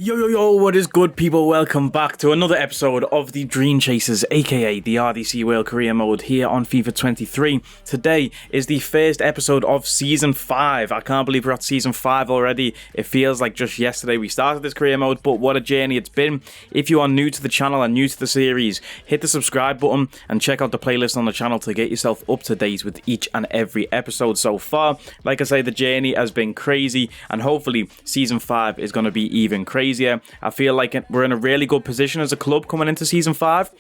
Yo, what is good, people? Welcome back to another episode of the Dream Chasers, aka the RDC World Career Mode here on FIFA 23. Today is the first episode of Season 5. I can't believe we're at Season 5 already. It feels like just yesterday we started this career mode, but what a journey it's been. If you are new to the channel and new to the series, hit the subscribe button and check out the playlist on the channel to get yourself up to date with each and every episode so far. Like I say, the journey has been crazy, and hopefully Season 5 is going to be even crazier. I feel like we're in a really good position as a club coming into Season 5,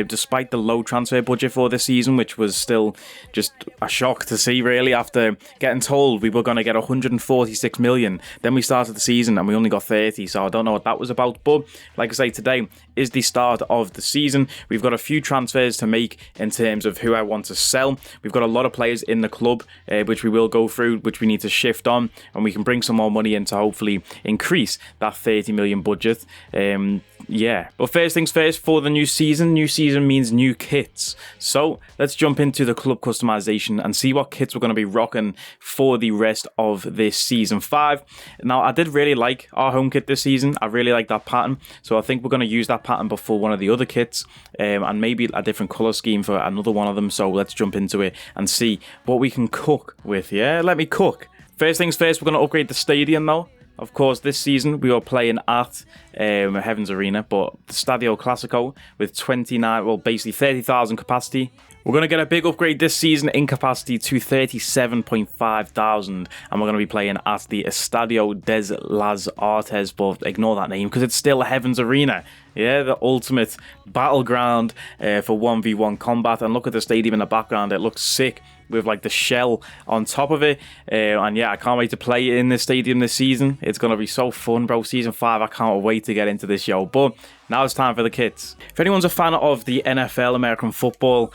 despite the low transfer budget for this season, which was still just a shock to see, really, after getting told we were going to get 146 million. Then we started the season and we only got 30, so I don't know what that was about. But like I say, today is the start of the season. We've got a few transfers to make in terms of who I want to sell. We've got a lot of players in the club, which we will go through, which we need to shift on, and we can bring some more money in to hopefully increase that 30 million budget. But first things first, for the new season means new kits. So let's jump into the club customization and see what kits we're going to be rocking for the rest of this Season 5. Now, I did really like our home kit this season. I really like that pattern, so I think we're going to use that pattern before one of the other kits, and maybe a different colour scheme for another one of them. So let's jump into it and see what we can cook with. Let me cook. First things first, we're going to upgrade the stadium though. Of course, this season we are playing at Heavens Arena, but the Stadio Classico with 30,000 capacity. We're going to get a big upgrade this season in capacity to 37.5 thousand, and we're going to be playing at the Estadio des las Artes, but ignore that name because it's still Heavens Arena. Yeah, the ultimate battleground for 1v1 combat. And look at the stadium in the background, it looks sick with like the shell on top of it. And yeah, I can't wait to play in this stadium this season. It's going to be so fun, bro. Season 5, I can't wait to get into this show. But now it's time for the kits. If anyone's a fan of the NFL, American football,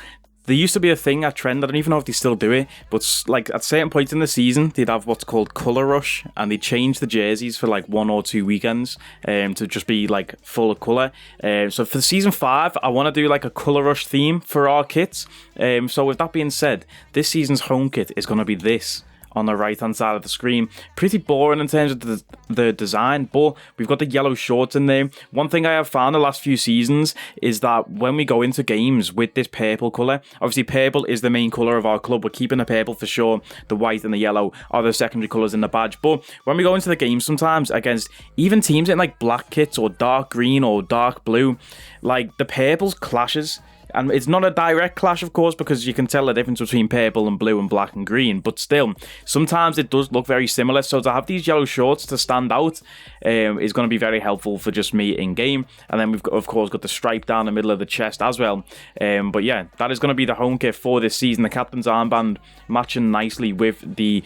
there used to be a trend, I don't even know if they still do it, but like at certain points in the season, they'd have what's called Colour Rush, and they'd change the jerseys for like 1 or 2 weekends to just be like full of colour. So for Season 5, I want to do like a Colour Rush theme for our kits. So with that being said, this season's home kit is going to be this on the right hand side of the screen. Pretty boring in terms of the design, but we've got the yellow shorts in there. One thing I have found the last few seasons is that when we go into games with this purple colour, obviously purple is the main colour of our club, we're keeping the purple for sure, the white and the yellow are the secondary colours in the badge, but when we go into the games sometimes against even teams in like black kits or dark green or dark blue, like the purples clashes. And it's not a direct clash, of course, because you can tell the difference between purple and blue and black and green. But still, sometimes it does look very similar. So to have these yellow shorts to stand out is going to be very helpful for just me in-game. And then we've, of course, got the stripe down the middle of the chest as well. But yeah, that is going to be the home kit for this season. The captain's armband matching nicely with the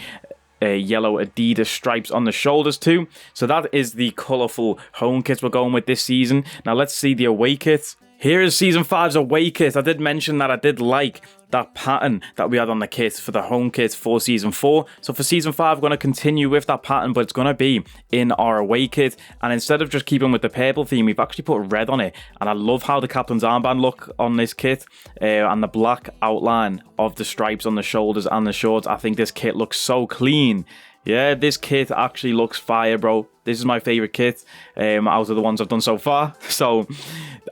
yellow Adidas stripes on the shoulders too. So that is the colourful home kit we're going with this season. Now let's see the away kit. Here is Season 5's away kit. I did mention that I did like that pattern that we had on the kit for the home kit for Season 4. So for Season 5, we're going to continue with that pattern, but it's going to be in our away kit. And instead of just keeping with the purple theme, we've actually put red on it. And I love how the captain's armband look on this kit and the black outline of the stripes on the shoulders and the shorts. I think this kit looks so clean. Yeah, this kit actually looks fire, bro. This is my favourite kit out of the ones I've done so far. So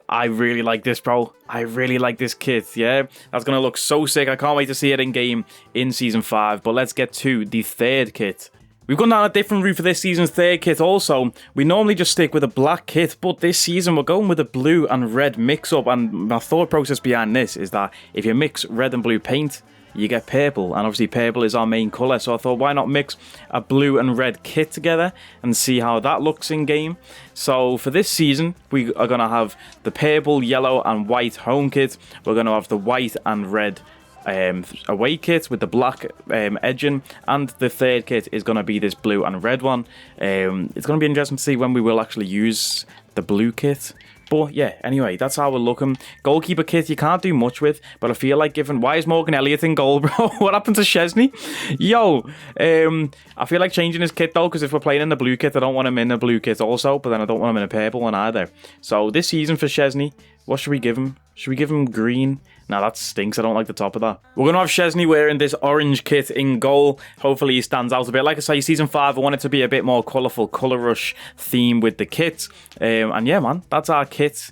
I really like this, bro. I really like this kit, yeah? That's going to look so sick. I can't wait to see it in game in Season 5. But let's get to the third kit. We've gone down a different route for this season's third kit also. We normally just stick with a black kit, but this season we're going with a blue and red mix-up. And my thought process behind this is that if you mix red and blue paint, you get purple, and obviously purple is our main colour, so I thought why not mix a blue and red kit together and see how that looks in game. So for this season we are going to have the purple, yellow and white home kit. We're going to have the white and red away kit with the black edging, and the third kit is going to be this blue and red one. It's going to be interesting to see when we will actually use the blue kit. But yeah, anyway, that's how we're looking. Goalkeeper kit, you can't do much with, but I feel like why is Morgan Elliott in goal, bro? What happened to Szczesny? Yo, I feel like changing his kit though, because if we're playing in the blue kit, I don't want him in the blue kit also, but then I don't want him in a purple one either. So this season for Szczesny, what should we give him? Should we give him green Now that stinks. I don't like the top of that. We're going to have Szczesny wearing this orange kit in goal. Hopefully he stands out a bit. Like I say, Season 5, I want it to be a bit more colourful, colour rush theme with the kit. And yeah, man, that's our kit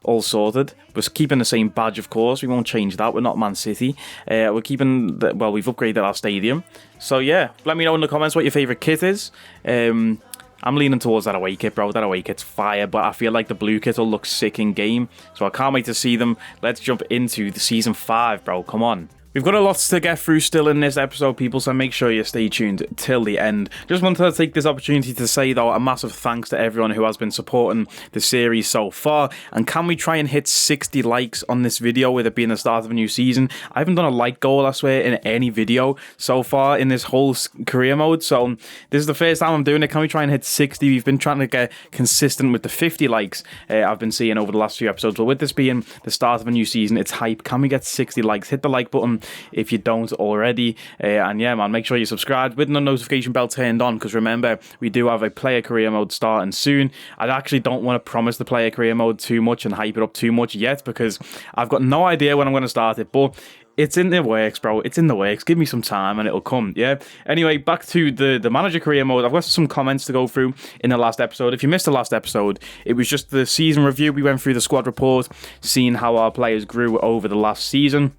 all sorted. We're keeping the same badge, of course. We won't change that. We're not Man City. We're keeping... we've upgraded our stadium. So yeah, let me know in the comments what your favourite kit is. I'm leaning towards that away kit, bro. That away kit's fire, but I feel like the blue kit will look sick in game. So I can't wait to see them. Let's jump into the Season 5, bro. Come on. We've got a lot to get through still in this episode, people, so make sure you stay tuned till the end. Just wanted to take this opportunity to say, though, a massive thanks to everyone who has been supporting the series so far. And can we try and hit 60 likes on this video with it being the start of a new season? I haven't done a like goal, I swear, in any video so far in this whole career mode. So this is the first time I'm doing it. Can we try and hit 60? We've been trying to get consistent with the 50 likes I've been seeing over the last few episodes. But with this being the start of a new season, it's hype. Can we get 60 likes? Hit the like button if you don't already, and yeah, man, make sure you subscribe with the notification bell turned on, because remember, we do have a player career mode starting soon. I actually don't want to promise the player career mode too much and hype it up too much yet, because I've got no idea when I'm going to start it, but it's in the works, bro. It's in the works. Give me some time and it'll come, yeah? Anyway, back to the manager career mode. I've got some comments to go through in the last episode. If you missed the last episode, it was just the season review. We went through the squad report, seeing how our players grew over the last season.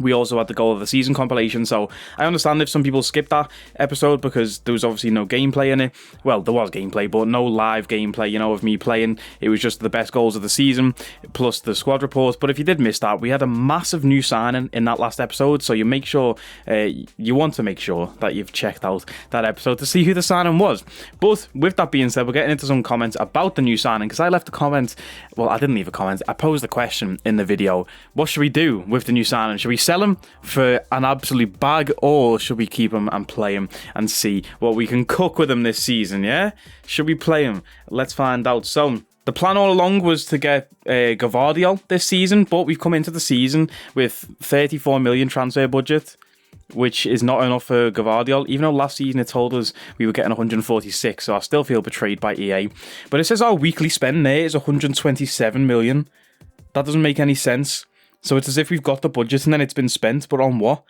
We also had the goal of the season compilation, so I understand if some people skipped that episode because there was obviously no gameplay in it. Well, there was gameplay, but no live gameplay, you know, of me playing. It was just the best goals of the season, plus the squad report. But if you did miss that, we had a massive new signing in that last episode, so you want to make sure that you've checked out that episode to see who the signing was. But with that being said, we're getting into some comments about the new signing, because I left a comment. Well, I didn't leave a comment. I posed a question in the video. What should we do with the new signing? Should we sell him for an absolute bag, or should we keep him and play him and see what we can cook with him this season, yeah? Should we play him? Let's find out. So the plan all along was to get Gavardiol this season, but we've come into the season with 34 million transfer budget, which is not enough for Gavardiol, even though last season it told us we were getting 146, so I still feel betrayed by EA. But it says our weekly spend there is 127 million. That doesn't make any sense. So it's as if we've got the budget and then it's been spent, but on what?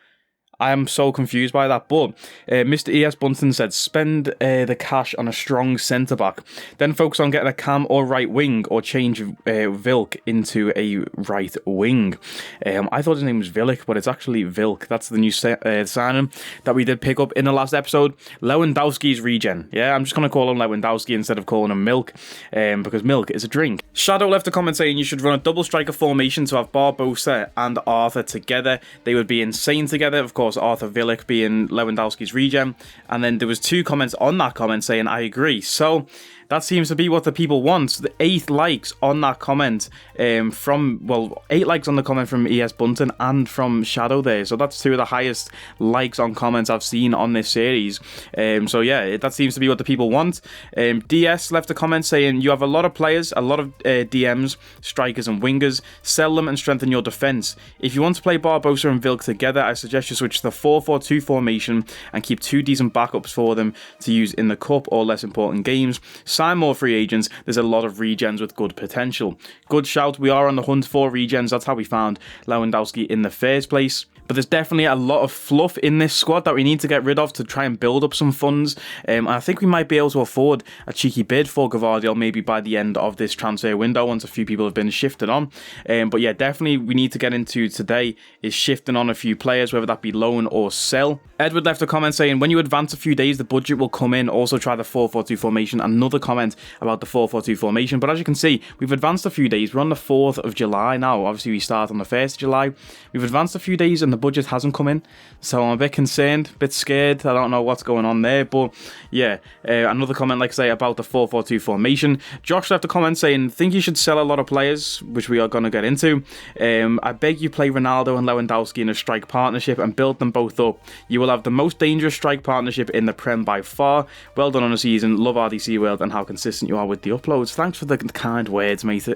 I am so confused by that. But Mr. E.S. Bunton said, spend the cash on a strong centre-back. Then focus on getting a cam or right wing, or change Vilk into a right wing. I thought his name was Vilk, but it's actually Vilk. That's the new signing that we did pick up in the last episode. Lewandowski's regen. Yeah, I'm just going to call him Lewandowski instead of calling him Milk, because milk is a drink. Shadow left a comment saying you should run a double striker formation to have Barbosa and Arthur together. They would be insane together, of course. Arthur Villick being Lewandowski's regen, and then there was 2 comments on that comment saying I agree. So that seems to be what the people want. The 8 likes on that comment 8 likes on the comment from ES Bunton and from Shadow there. So that's 2 of the highest likes on comments I've seen on this series. So yeah, that seems to be what the people want. DS left a comment saying you have a lot of players, a lot of DMs, strikers and wingers. Sell them and strengthen your defence. If you want to play Barbosa and Vilk together, I suggest you switch to the 4-4-2 formation and keep 2 decent backups for them to use in the cup or less important games. Sign more free agents. There's a lot of regens with good potential. Good shout. We are on the hunt for regens. That's how we found Lewandowski in the first place. But there's definitely a lot of fluff in this squad that we need to get rid of to try and build up some funds. I think we might be able to afford a cheeky bid for Gavardiol maybe by the end of this transfer window once a few people have been shifted on. But yeah, definitely we need to get into today is shifting on a few players, whether that be loan or sell. Edward left a comment saying when you advance a few days, the budget will come in. Also try the 4-4-2 formation. Another comment about the 4-4-2 formation. But as you can see, we've advanced a few days. We're on the 4th of July now. Obviously, we start on the 1st of July. We've advanced a few days and the budget hasn't come in, so I'm a bit concerned, a bit scared. I don't know what's going on there, but yeah, another comment, like I say, about the 4-4-2 formation. Josh left a comment saying, think you should sell a lot of players, which we are going to get into. I beg you play Ronaldo and Lewandowski in a strike partnership and build them both up. You will have the most dangerous strike partnership in the Prem by far. Well done on the season. Love RDC World and how consistent you are with the uploads. Thanks for the kind words, mate.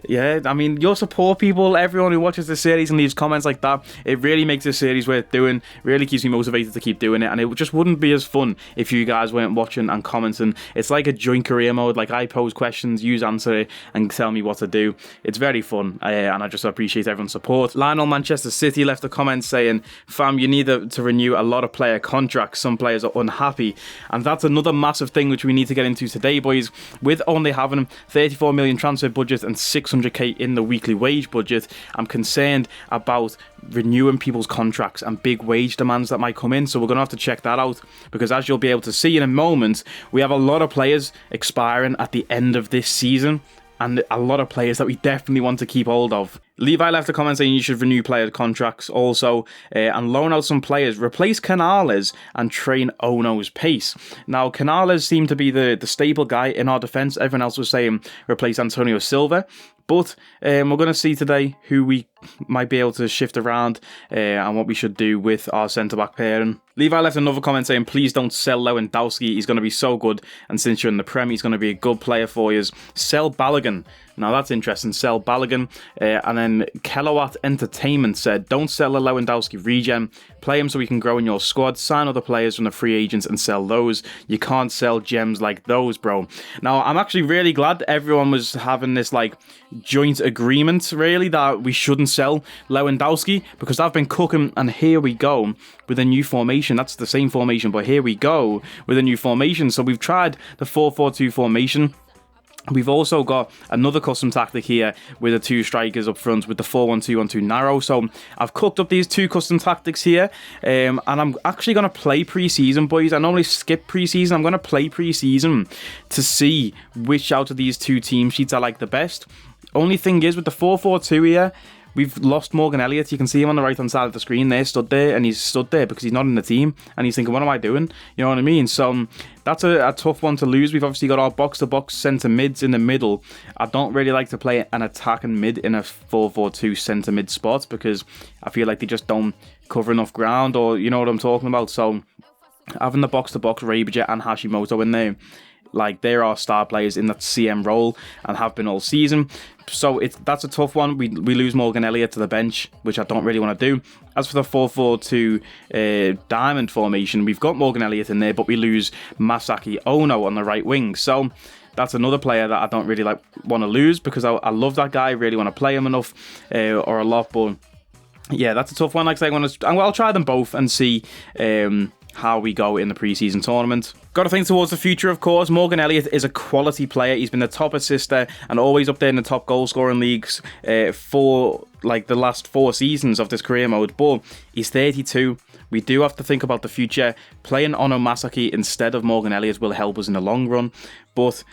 Yeah, I mean, your support, people, everyone who watches the series and leaves comments like that, it really makes this series worth doing, really keeps me motivated to keep doing it, and it just wouldn't be as fun if you guys weren't watching and commenting. It's like a joint career mode. Like, I pose questions, you answer it, and tell me what to do. It's very fun, and I just appreciate everyone's support. Lionel Manchester City left a comment saying, fam, you need to renew a lot of player contracts. Some players are unhappy, and that's another massive thing which we need to get into today, boys. With only having 34 million transfer budget and 600k in the weekly wage budget, I'm concerned about renewing people's contracts and big wage demands that might come in, so we're going to have to check that out, because as you'll be able to see in a moment, we have a lot of players expiring at the end of this season, and a lot of players that we definitely want to keep hold of. Levi left a comment saying you should renew player contracts also, and loan out some players, replace Canales and train Ono's pace. Now, Canales seemed to be the staple guy in our defence. Everyone else was saying replace Antonio Silva. But we're going to see today who we might be able to shift around and what we should do with our centre-back pairing. Levi left another comment saying, please don't sell Lewandowski. He's going to be so good. And since you're in the Prem, he's going to be a good player for you. Sell Balogun. Now, that's interesting. Sell Balogun. And then Kilowatt Entertainment said, don't sell a Lewandowski regen. Play him so we can grow in your squad. Sign other players from the free agents and sell those. You can't sell gems like those, bro. Now, I'm actually really glad everyone was having this, like, joint agreement, really, that we shouldn't sell Lewandowski, because I've been cooking, and here we go with a new formation. That's the same formation, but here we go with a new formation. So we've tried the 4-4-2 formation. We've also got another custom tactic here with the two strikers up front with the 4-1-2-1-2 narrow. So I've cooked up these two custom tactics here, and I'm actually going to play pre-season, boys. I normally skip pre-season. I'm going to play pre-season to see which out of these two team sheets I like the best. Only thing is, with the 4-4-2 here, we've lost Morgan Elliott. You can see him on the right-hand side of the screen there, stood there, and he's stood there because he's not in the team, and he's thinking, what am I doing? You know what I mean? So that's a tough one to lose. We've obviously got our box-to-box centre mids in the middle. I don't really like to play an attacking mid in a 4-4-2 centre mid spot, because I feel like they just don't cover enough ground, or you know what I'm talking about. So having the box-to-box Rabijet and Hashimoto in there, like, they're our star players in that CM role and have been all season. So that's a tough one. We lose Morgan Elliott to the bench, which I don't really want to do. As for the 4-4-2 diamond formation, we've got Morgan Elliott in there, but we lose Masaki Ono on the right wing. So that's another player that I don't really want to lose, because I love that guy. I really want to play him enough or a lot. But yeah, that's a tough one. Like I say, I'll try them both and see how we go in the preseason tournament. Got to think towards the future, of course. Morgan Elliott is a quality player. He's been the top assister and always up there in the top goal scoring leagues for like the last 4 seasons of this career mode. But he's 32. We do have to think about the future. Playing Ono Masaki instead of Morgan Elliott will help us in the long run. But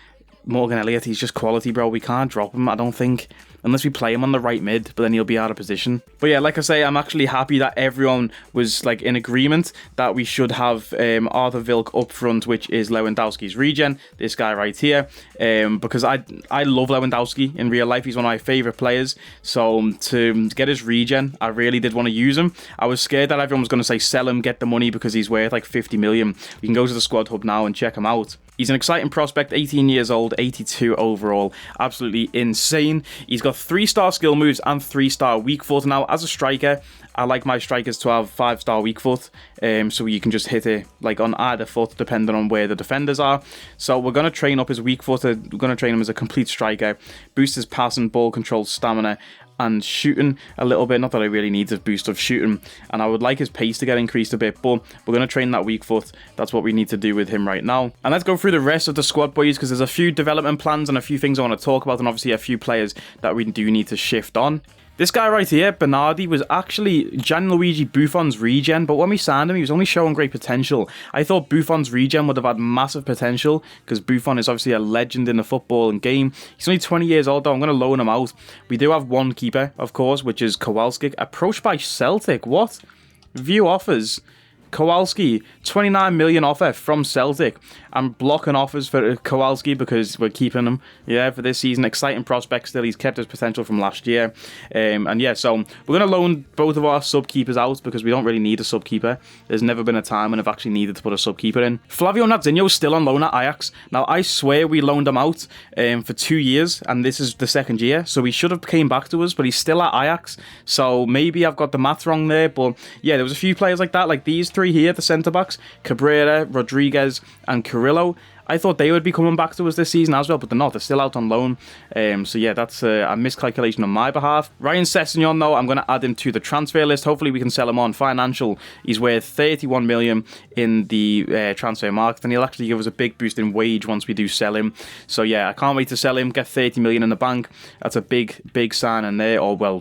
Morgan Elliott, he's just quality, bro. We can't drop him, I don't think, unless we play him on the right mid, but then he'll be out of position. But yeah, like I say, I'm actually happy that everyone was like in agreement that we should have Arthur Vilk up front, which is Lewandowski's regen, this guy right here, because I love Lewandowski in real life. He's one of my favourite players, so to get his regen, I really did want to use him. I was scared that everyone was going to say sell him, get the money, because he's worth like 50 million. You can go to the squad hub now and check him out. He's an exciting prospect, 18 years old, 82 overall, absolutely insane. He's got 3-star skill moves and 3-star weak foot. Now, as a striker, I like my strikers to have 5-star weak foot, so you can just hit it like on either foot depending on where the defenders are. So we're going to train up his weak foot. We're going to train him as a complete striker, boost his passing, ball control, stamina, and shooting a little bit. Not that I really need a boost of shooting, and I would like his pace to get increased a bit, but we're going to train that weak foot. That's what we need to do with him right now. And let's go through the rest of the squad, boys, because there's a few development plans and a few things I want to talk about, and obviously a few players that we do need to shift on. This guy right here, Bernardi, was actually Gianluigi Buffon's regen, but when we signed him, he was only showing great potential. I thought Buffon's regen would have had massive potential, because Buffon is obviously a legend in the football and game. He's only 20 years old, though. I'm going to loan him out. We do have one keeper, of course, which is Kowalski. Approached by Celtic. What? View offers. Kowalski, 29 million offer from Celtic. I'm blocking offers for Kowalski because we're keeping him, yeah, for this season. Exciting prospect still. He's kept his potential from last year. And yeah, so we're going to loan both of our sub-keepers out because we don't really need a sub-keeper. There's never been a time when I've actually needed to put a sub-keeper in. Flavio Nardinho is still on loan at Ajax. Now, I swear we loaned him out for 2 years, and this is the second year, so he should have came back to us, but he's still at Ajax. So maybe I've got the math wrong there, but yeah, there was a few players like that, like these three here, the centre-backs, Cabrera, Rodriguez, and Carrillo. I thought they would be coming back to us this season as well, but they're not. They're still out on loan. So yeah, that's a miscalculation on my behalf. Ryan Sessegnon, though, I'm going to add him to the transfer list. Hopefully we can sell him on financial. He's worth 31 million in the transfer market, and he'll actually give us a big boost in wage once we do sell him. So yeah, I can't wait to sell him, get 30 million in the bank. That's a big sign in there, or well,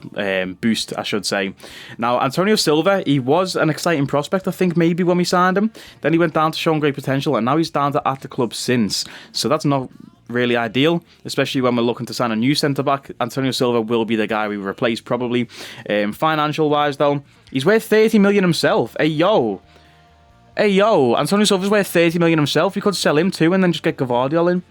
boost, I should say. Now, Antonio Silva, he was an exciting prospect, I think, maybe when we signed him. Then he went down to showing great potential, and now he's down to at the club since. So that's not really ideal, especially when we're looking to sign a new centre-back. Antonio Silva will be the guy we replace, probably. Financial-wise, though, he's worth 30 million himself. Hey, yo, Antonio Silva's worth 30 million himself. We could sell him too and then just get Gavardiol in.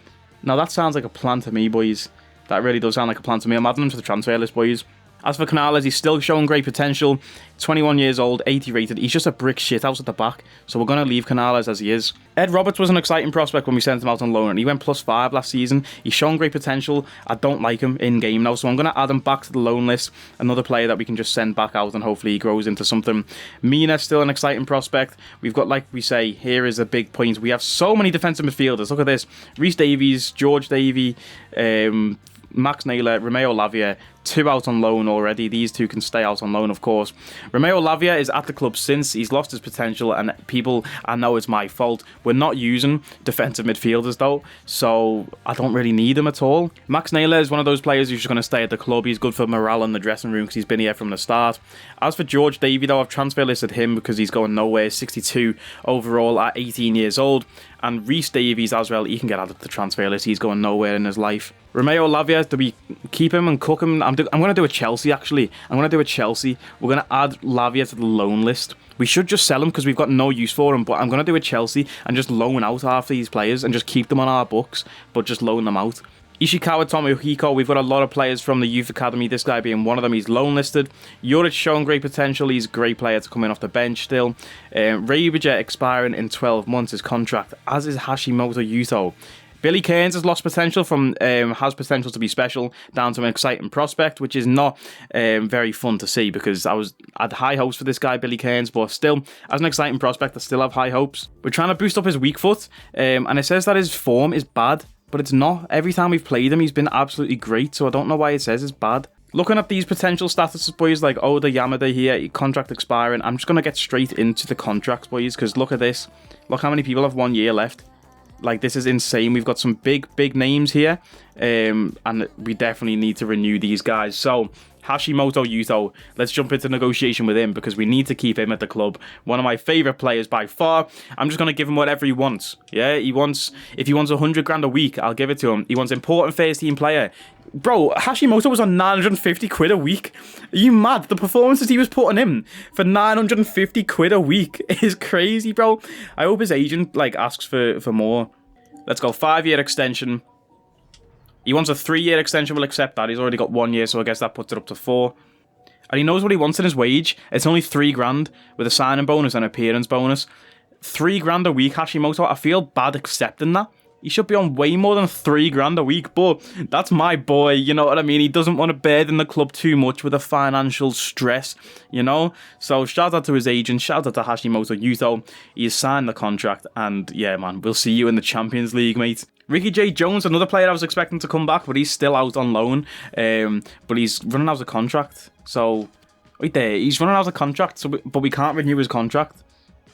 Now, that sounds like a plan to me, boys. That really does sound like a plan to me. I'm adding him to the transfer list, boys. As for Canales, he's still showing great potential. 21 years old, 80 rated. He's just a brick shit house at the back, so we're going to leave Canales as he is. Ed Roberts was an exciting prospect when we sent him out on loan, and he went +5 last season. He's shown great potential. I don't like him in-game now, so I'm going to add him back to the loan list. Another player that we can just send back out, and hopefully he grows into something. Mina, still an exciting prospect. We've got, like we say, here is a big point. We have so many defensive midfielders. Look at this. Reece Davies, George Davey, Max Naylor, Romeo Lavia, 2 out on loan already. These 2 can stay out on loan, of course. Romeo Lavia is at the club since. He's lost his potential, and people, I know it's my fault. We're not using defensive midfielders, though, so I don't really need him at all. Max Naylor is one of those players who's just going to stay at the club. He's good for morale in the dressing room because he's been here from the start. As for George Davey, though, I've transfer listed him because he's going nowhere. 62 overall at 18 years old. And Reece Davies as well, he can get added to the transfer list. He's going nowhere in his life. Romeo Lavia, do we keep him and cook him? I'm going to do a Chelsea, actually. I'm going to do a Chelsea. We're going to add Lavia to the loan list. We should just sell him because we've got no use for him, but I'm going to do a Chelsea and just loan out half these players and just keep them on our books, but just loan them out. Ishikawa Tomohiko, we've got a lot of players from the youth academy, this guy being one of them. He's loan listed. Juric showing great potential. He's a great player to come in off the bench still. Rebiger expiring in 12 months, his contract, as is Hashimoto Yuto. Billy Cairns has lost potential from, has potential to be special, down to an exciting prospect, which is not very fun to see because I had high hopes for this guy, Billy Cairns, but still, as an exciting prospect, I still have high hopes. We're trying to boost up his weak foot, and it says that his form is bad, but it's not. Every time we've played him, he's been absolutely great, so I don't know why it says it's bad. Looking at these potential statuses, boys, like Oda Yamada here, contract expiring, I'm just going to get straight into the contracts, boys, because look at this. Look how many people have 1 year left. Like, this is insane. We've got some big names here, and we definitely need to renew these guys. So, Hashimoto Yuto, let's jump into negotiation with him because we need to keep him at the club. One of my favourite players by far. I'm just going to give him whatever he wants. Yeah, if he wants 100 grand a week, I'll give it to him. He wants important first team player. Bro, Hashimoto was on 950 quid a week. Are you mad? The performances he was putting in for 950 quid a week is crazy, bro. I hope his agent asks for more. Let's go 5-year extension. He wants a 3-year extension, we'll accept that. He's already got 1 year, so I guess that puts it up to 4. And he knows what he wants in his wage. It's only 3 grand with a signing bonus and appearance bonus. 3 grand a week, Hashimoto. I feel bad accepting that. He should be on way more than 3 grand a week, but that's my boy, you know what I mean? He doesn't want to burden the club too much with the financial stress, you know? So shout out to his agent, shout out to Hashimoto Yuto. He has signed the contract, and yeah, man, we'll see you in the Champions League, mate. Ricky J. Jones, another player I was expecting to come back, but he's still out on loan. But he's running out of contract. So, wait there, he's running out of contract, but we can't renew his contract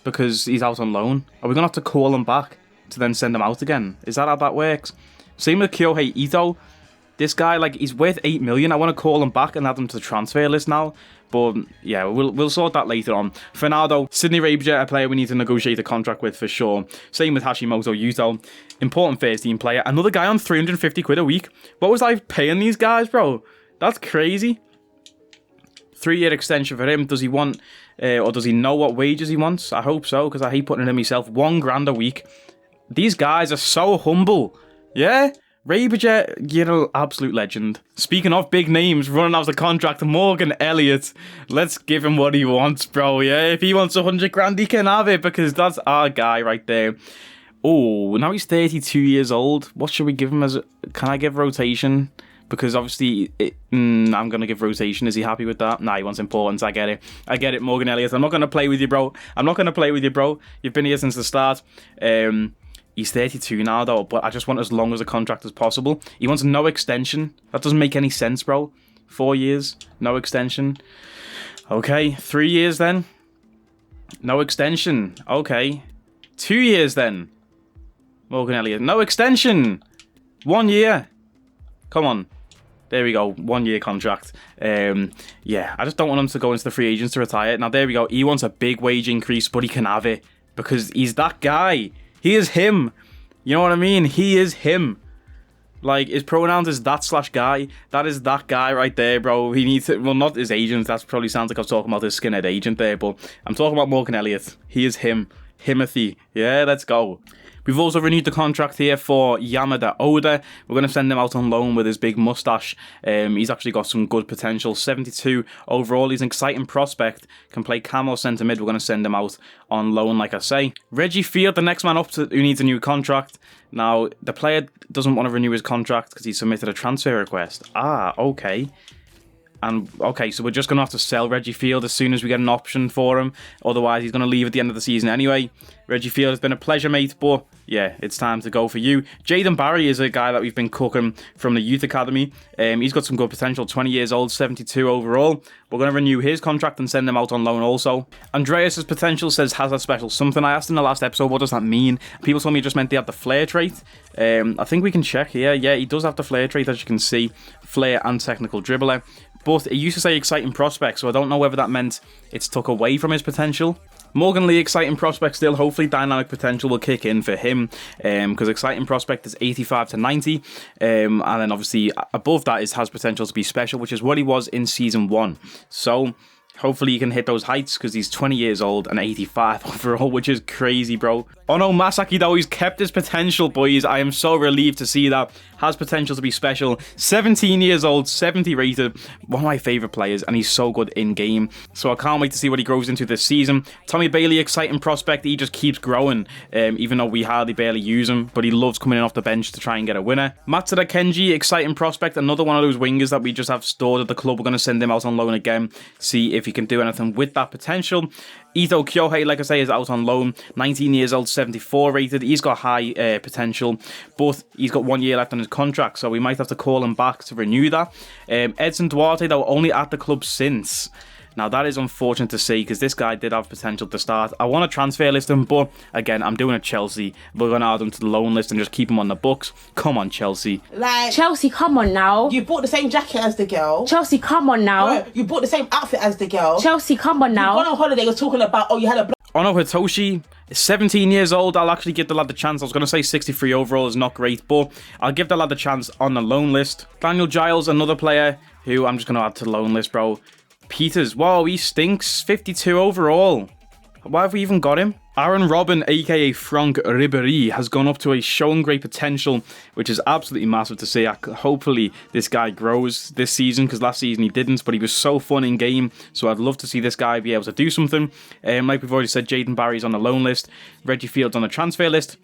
because he's out on loan. Are we going to have to call him back to then send him out again? Is that how that works? Same with Kyohei Ito. This guy, he's worth 8 million. I want to call him back and add him to the transfer list now. But yeah, we'll sort that later on. For now, though, Sidney Rebiger, a player we need to negotiate a contract with for sure. Same with Hashimoto Yuto. Important first team player. Another guy on 350 quid a week. What was I paying these guys, bro? That's crazy. 3-year extension for him. Does he want, or does he know what wages he wants? I hope so, because I hate putting it in myself. $1,000 a week. These guys are so humble. Yeah? Raberjet, you're an absolute legend. Speaking of big names, running out the contract, Morgan Elliott. Let's give him what he wants, bro. Yeah, if he wants 100 grand, he can have it, because that's our guy right there. Oh, now he's 32 years old. What should we give him as? Can I give rotation? Because obviously, I'm going to give rotation. Is he happy with that? Nah, he wants importance. I get it, Morgan Elliott. I'm not going to play with you, bro. You've been here since the start. He's 32 now, though, but I just want as long as a contract as possible. He wants no extension. That doesn't make any sense, bro. 4 years, no extension. Okay, 3 years then. No extension. Okay. 2 years then. Morgan Elliott, no extension. 1 year. Come on. There we go, 1 year contract. Yeah, I just don't want him to go into the free agents to retire. Now, there we go. He wants a big wage increase, but he can have it because he's that guy. He is him. You know what I mean? He is him. Like, his pronouns is that/guy. That is that guy right there, bro. He needs to... Well, not his agent. That probably sounds like I was talking about his skinhead agent there, but I'm talking about Morgan Elliott. He is him. Himothy. Yeah, let's go. We've also renewed the contract here for Yamada Oda. We're going to send him out on loan with his big mustache. He's actually got some good potential. 72 overall. He's an exciting prospect. Can play cam or centre mid. We're going to send him out on loan, like I say. Reggie Field, the next man up who needs a new contract. Now, the player doesn't want to renew his contract because he submitted a transfer request. Ah, okay. And, okay, so we're just going to have to sell Reggie Field as soon as we get an option for him. Otherwise, he's going to leave at the end of the season anyway. Reggie Field has been a pleasure, mate, but yeah, it's time to go for you. Jaden Barry is a guy that we've been cooking from the youth academy. He's got some good potential, 20 years old, 72 overall. We're going to renew his contract and send him out on loan also. Andreas's potential says has a special something. I asked in the last episode, what does that mean? People told me it just meant they have the flair trait. I think we can check here. Yeah, he does have the flair trait, as you can see. Flair and technical dribbler. But it used to say exciting prospect, so I don't know whether that meant it's took away from his potential. Morgan Lee, exciting prospect still. Hopefully dynamic potential will kick in for him, because exciting prospect is 85 to 90, and then obviously above that has potential to be special, which is what he was in season 1. So hopefully he can hit those heights because he's 20 years old and 85 overall, which is crazy, bro. Oh no, Masaki though, he's kept his potential, boys. I am so relieved to see that. Has potential to be special. 17 years old, 70 rated. One of my favourite players, and he's so good in-game. So I can't wait to see what he grows into this season. Tommy Bailey, exciting prospect. He just keeps growing, even though we hardly barely use him. But he loves coming in off the bench to try and get a winner. Matsuda Kenji, exciting prospect. Another one of those wingers that we just have stored at the club. We're going to send him out on loan again. See if he can do anything with that potential. Ito Kyohei, like I say, is out on loan. 19 years old, 74 rated. He's got high potential, but he's got 1 year left on his contract, so we might have to call him back to renew that. Edson Duarte, though, only at the club since. Now, that is unfortunate to see because this guy did have potential to start. I want to transfer list him, but again, I'm doing a Chelsea. We're going to add him to the loan list and just keep him on the books. Come on, Chelsea. Like, Chelsea, come on now. You bought the same jacket as the girl. Chelsea, come on now. Right. You bought the same outfit as the girl. Chelsea, come on now. You went on holiday, you're talking about, oh, you had a... Ono Hitoshi is 17 years old. I'll actually give the lad the chance. I was going to say 63 overall is not great, but I'll give the lad the chance on the loan list. Daniel Giles, another player who I'm just going to add to the loan list, bro. Peters, whoa, he stinks. 52 overall. Why have we even got him? Aaron Robin, aka Franck Ribéry, has gone up to a showing great potential, which is absolutely massive to see. Hopefully this guy grows this season, because last season he didn't, but he was so fun in game, so I'd love to see this guy be able to do something. Like we've already said, Jaden Barry's on the loan list, Reggie Field's on the transfer list.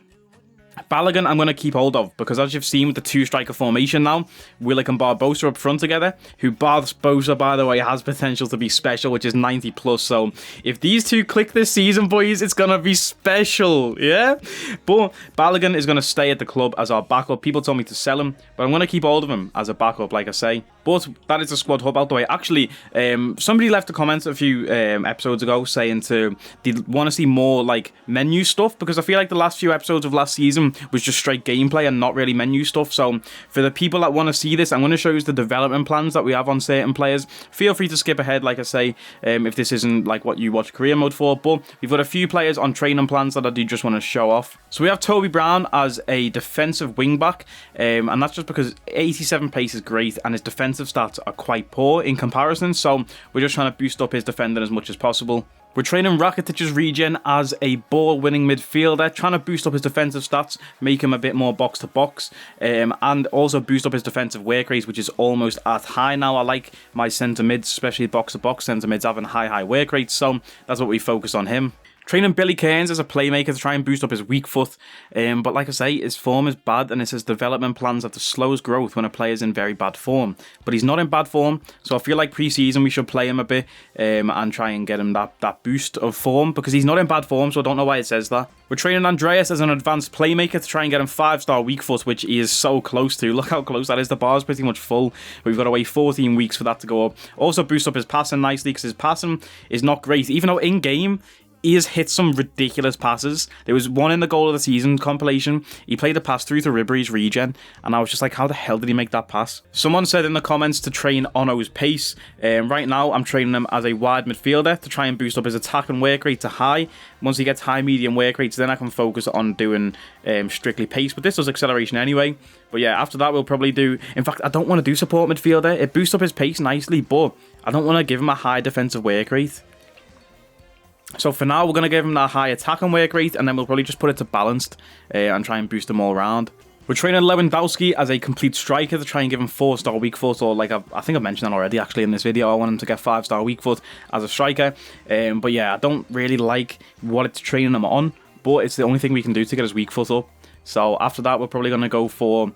Balogun I'm going to keep hold of, because as you've seen with the two-striker formation now, Willock and Barbosa up front together, who Barbosa, by the way, has potential to be special, which is 90 plus, so if these two click this season, boys, it's going to be special, yeah? But Balogun is going to stay at the club as our backup. People told me to sell him, but I'm going to keep hold of him as a backup, like I say. But that is the squad hub out the way. Actually, somebody left a comment a few episodes ago saying they want to see more like menu stuff, because I feel like the last few episodes of last season season was just straight gameplay and not really menu stuff. So for the people that want to see this, I'm going to show you the development plans that we have on certain players. Feel free to skip ahead, like I say, if this isn't like what you watch career mode for, but we've got a few players on training plans that I do just want to show off. So we have Toby Brown as a defensive wingback, and that's just because 87 pace is great and his defensive stats are quite poor in comparison, so we're just trying to boost up his defending as much as possible. We're training Rakitic's regen as a ball-winning midfielder, trying to boost up his defensive stats, make him a bit more box-to-box, and also boost up his defensive work rate, which is almost at high now. I like my centre-mids, especially box-to-box centre-mids, having high work rates, so that's what we focus on him. Training Billy Cairns as a playmaker to try and boost up his weak foot, but like I say, his form is bad and it says development plans have to slow his growth when a player's in very bad form. But he's not in bad form, so I feel like pre-season we should play him a bit and try and get him that boost of form, because he's not in bad form, so I don't know why it says that. We're training Andreas as an advanced playmaker to try and get him 5-star weak foot, which he is so close to. Look how close that is. The bar is pretty much full. We've got to wait 14 weeks for that to go up. Also boost up his passing nicely, because his passing is not great, even though in-game he has hit some ridiculous passes. There was one in the goal of the season compilation. He played a pass through to Ribery's regen, and I was just like, how the hell did he make that pass? Someone said in the comments to train Ono's pace. Right now, I'm training him as a wide midfielder to try and boost up his attack and work rate to high. Once he gets high, medium work rates, then I can focus on doing strictly pace. But this does acceleration anyway. But yeah, after that, we'll probably do... In fact, I don't want to do support midfielder. It boosts up his pace nicely, but I don't want to give him a high defensive work rate. So for now, we're going to give him that high attack and work rate, and then we'll probably just put it to balanced and try and boost him all around. We're training Lewandowski as a complete striker to try and give him 4-star weak foot, or like I think I've mentioned that already actually in this video. I want him to get 5-star weak foot as a striker. But yeah, I don't really like what it's training him on, but it's the only thing we can do to get his weak foot up. So after that, we're probably going to go for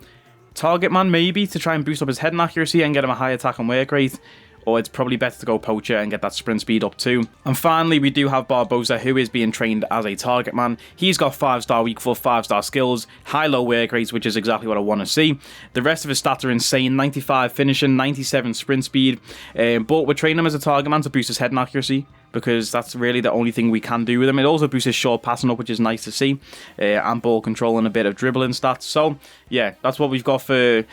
target man maybe to try and boost up his heading accuracy and get him a high attack and work rate. Or it's probably better to go poacher and get that sprint speed up too. And finally, we do have Barbosa, who is being trained as a target man. He's got 5-star weak foot, 5-star skills, high-low work rates, which is exactly what I want to see. The rest of his stats are insane: 95 finishing, 97 sprint speed. But we're training him as a target man to boost his heading accuracy, because that's really the only thing we can do with him. It also boosts his short passing up, which is nice to see, and ball control and a bit of dribbling stats. So yeah, that's what we've got for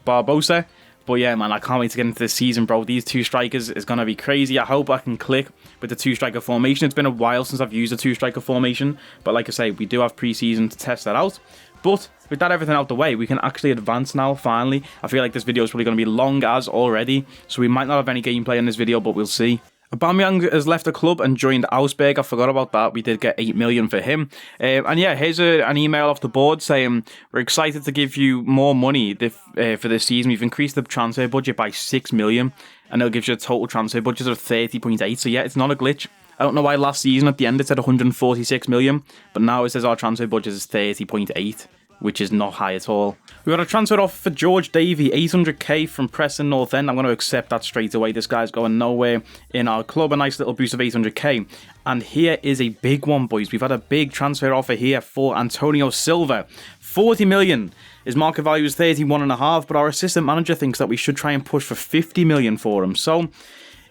Barbosa. But yeah, man, I can't wait to get into this season, bro. These two strikers is going to be crazy. I hope I can click with the two-striker formation. It's been a while since I've used a two-striker formation. But like I say, we do have pre-season to test that out. But with that everything out the way, we can actually advance now, finally. I feel like this video is probably going to be long as already, so we might not have any gameplay in this video, but we'll see. Aubameyang has left the club and joined Augsburg. I forgot about that. We did get 8 million for him. And yeah, here's an email off the board saying, we're excited to give you more money for this season. We've increased the transfer budget by 6 million, and it'll give you a total transfer budget of 30.8. So yeah, it's not a glitch. I don't know why last season at the end it said 146 million, but now it says our transfer budget is 30.8. which is not high at all. We got a transfer offer for George Davey, 800k from Preston North End. I'm going to accept that straight away. This guy's going nowhere in our club. A nice little boost of 800k. And here is a big one, boys. We've had a big transfer offer here for Antonio Silva. 40 million. His market value is 31.5, but our assistant manager thinks that we should try and push for 50 million for him. So,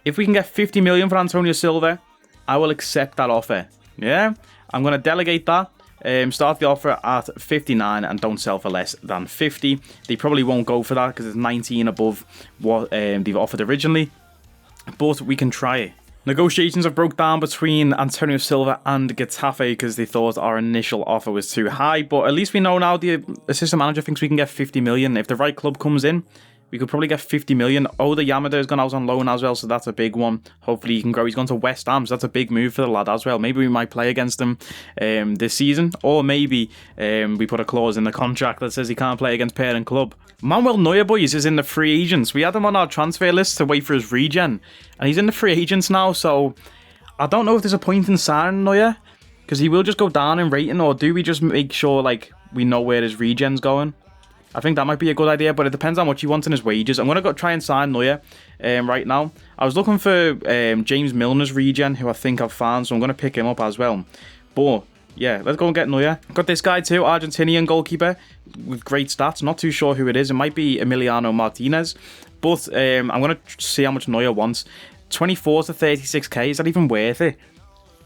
if we can get 50 million for Antonio Silva, I will accept that offer. Yeah? I'm going to delegate that. Start the offer at 59 and don't sell for less than 50. They probably won't go for that because it's 19 above what they've offered originally. But we can try it. Negotiations have broke down between Antonio Silva and Getafe because they thought our initial offer was too high. But at least we know now the assistant manager thinks we can get 50 million. If the right club comes in, we could probably get 50 million. Oda Yamada has gone out on loan as well, so that's a big one. Hopefully he can grow. He's gone to West Ham, so that's a big move for the lad as well. Maybe we might play against him this season, or maybe we put a clause in the contract that says he can't play against parent club. Manuel Neuer, boys, is in the free agents. We had him on our transfer list to wait for his regen, and he's in the free agents now, so I don't know if there's a point in signing Neuer, because he will just go down in rating, or do we just make sure like we know where his regen's going? I think that might be a good idea, but it depends on what he wants in his wages. I'm going to go try and sign Neuer right now. I was looking for James Milner's regen, who I think I've found, so I'm going to pick him up as well. But, yeah, let's go and get Neuer. Got this guy too, Argentinian goalkeeper, with great stats. Not too sure who it is. It might be Emiliano Martinez. But I'm going to see how much Neuer wants. 24 to 36k, is that even worth it?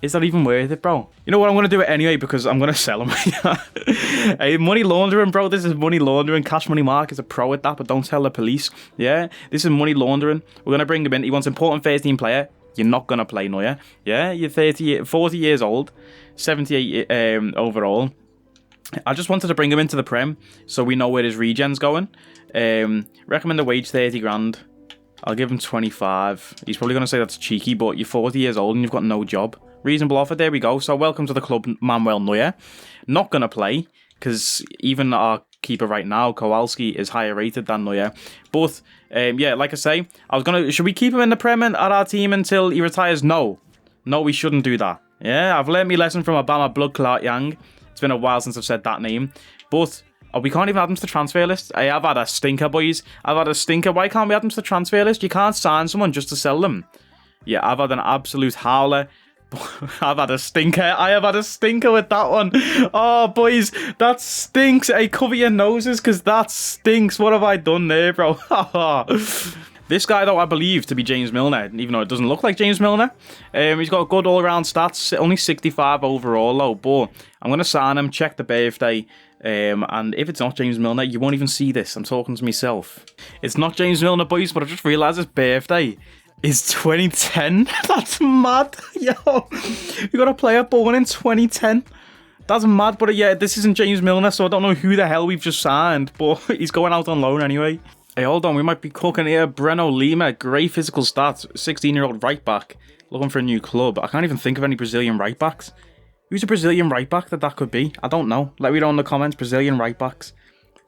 Is that even worth it, bro? You know what? I'm going to do it anyway because I'm going to sell him. Hey, money laundering, bro. This is money laundering. Cash Money Mark is a pro at that, but don't tell the police. Yeah? This is money laundering. We're going to bring him in. He wants important first team player. You're not going to play Neuer. Yeah? You're 40 years old. 78 overall. I just wanted to bring him into the Prem so we know where his regen's going. Recommend the wage 30 grand. I'll give him 25. He's probably going to say that's cheeky, but you're 40 years old and you've got no job. Reasonable offer, there we go. So welcome to the club, Manuel Neuer. Not going to play, because even our keeper right now, Kowalski, is higher rated than Neuer. But, yeah, like I say, should we keep him in the Prem at our team until he retires? No. No, we shouldn't do that. Yeah, I've learned my lesson from Obama Blood Clot Yang. It's been a while since I've said that name. But, we can't even add him to the transfer list. I have had a stinker, boys. I've had a stinker. Why can't we add them to the transfer list? You can't sign someone just to sell them. Yeah, I've had an absolute howler. I've had a stinker. I have had a stinker with that one. Oh, boys, that stinks. Hey, cover your noses, because that stinks. What have I done there, bro? This guy, though, I believe to be James Milner, even though it doesn't look like James Milner. He's got good all-around stats, only 65 overall, though. But I'm going to sign him, check the birthday, and if it's not James Milner, you won't even see this. I'm talking to myself. It's not James Milner, boys, but I just realised his birthday is 2010. That's mad. Yo, we got a player born in 2010. That's mad, but yeah, this isn't James Milner, so I don't know who the hell we've just signed, but he's going out on loan anyway. Hey, hold on, we might be cooking here. Breno Lima, great physical stats, 16-year-old right back, looking for a new club. I can't even think of any Brazilian right backs. Who's a Brazilian right back that could be? I don't know. Let me know in the comments, Brazilian right backs.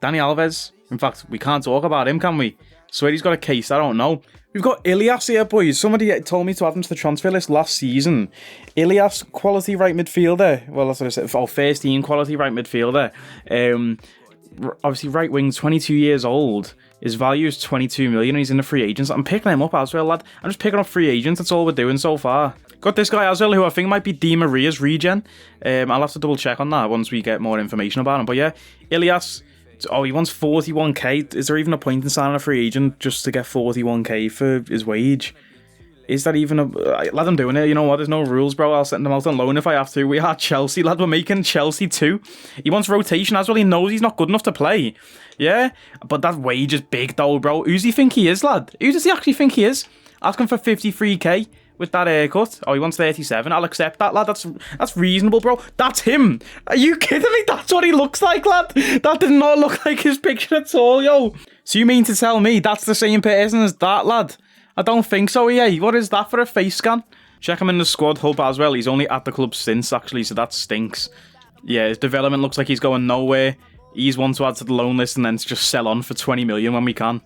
Dani Alves. In fact, we can't talk about him, can we? Swear he's got a case, I don't know. We've got Ilias here, boys. Somebody told me to add him to the transfer list last season. Ilias, quality right midfielder. Well, that's what I said. Oh, first team quality right midfielder. Obviously, right wing, 22 years old. His value is 22 million and he's in the free agents. I'm picking him up as well, lad. I'm just picking up free agents. That's all we're doing so far. Got this guy as well, who I think might be Di Maria's regen. I'll have to double check on that once we get more information about him. But yeah, Ilias. Oh, he wants 41k. Is there even a point in signing a free agent just to get 41k for his wage? Is that even a... Lad, I'm doing it. You know what? There's no rules, bro. I'll send them out on loan if I have to. We are Chelsea, lad. We're making Chelsea too. He wants rotation as well. He knows he's not good enough to play. Yeah? But that wage is big, though, bro. Who does he think he is, lad? Who does he actually think he is? Asking for 53k with that haircut. Oh, he wants 37. I'll accept that, lad. That's reasonable, bro. That's him. Are you kidding me? That's what he looks like, lad. That did not look like his picture at all, yo. So you mean to tell me that's the same person as that, lad? I don't think so, yeah. What is that for a face scan? Check him in the squad hub as well. He's only at the club since, actually, so that stinks. Yeah, his development looks like he's going nowhere. He's one to add to the loan list and then just sell on for 20 million when we can.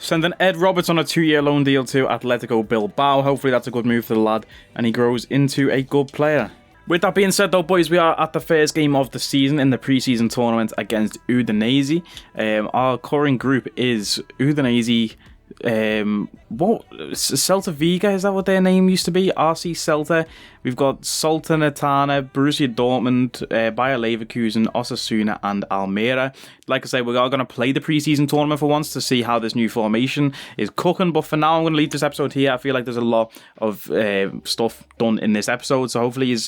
Sending Ed Roberts on a 2-year loan deal to Atletico Bilbao. Hopefully that's a good move for the lad and he grows into a good player. With that being said, though, boys, we are at the first game of the season in the pre-season tournament against Udinese. Our current group is Udinese... Celta Vigo, is that what their name used to be? RC Celta. We've got Salernitana, Borussia Dortmund, Bayer Leverkusen, Osasuna and Almere. Like I say, we are going to play the pre-season tournament for once to see how this new formation is cooking, but for now I'm going to leave this episode here. I feel like there's a lot of stuff done in this episode, so hopefully you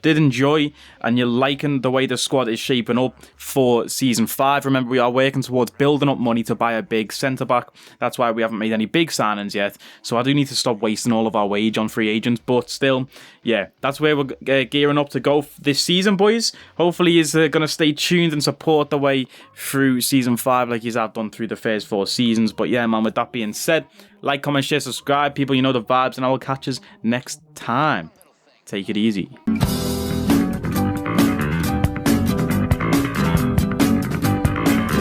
did enjoy and you're liking the way the squad is shaping up for Season 5. Remember, we are working towards building up money to buy a big centre-back. That's why we haven't made any big signings yet, so I do need to stop wasting all of our wage on free agents, but still, yeah, that's where we're gearing up to go this season, boys. Hopefully he's going to stay tuned and support the way through Season 5 like he's have done through the first 4 seasons. But yeah, man, with that being said, like, comment, share, subscribe. People, you know the vibes, and I will catch us next time. Take it easy.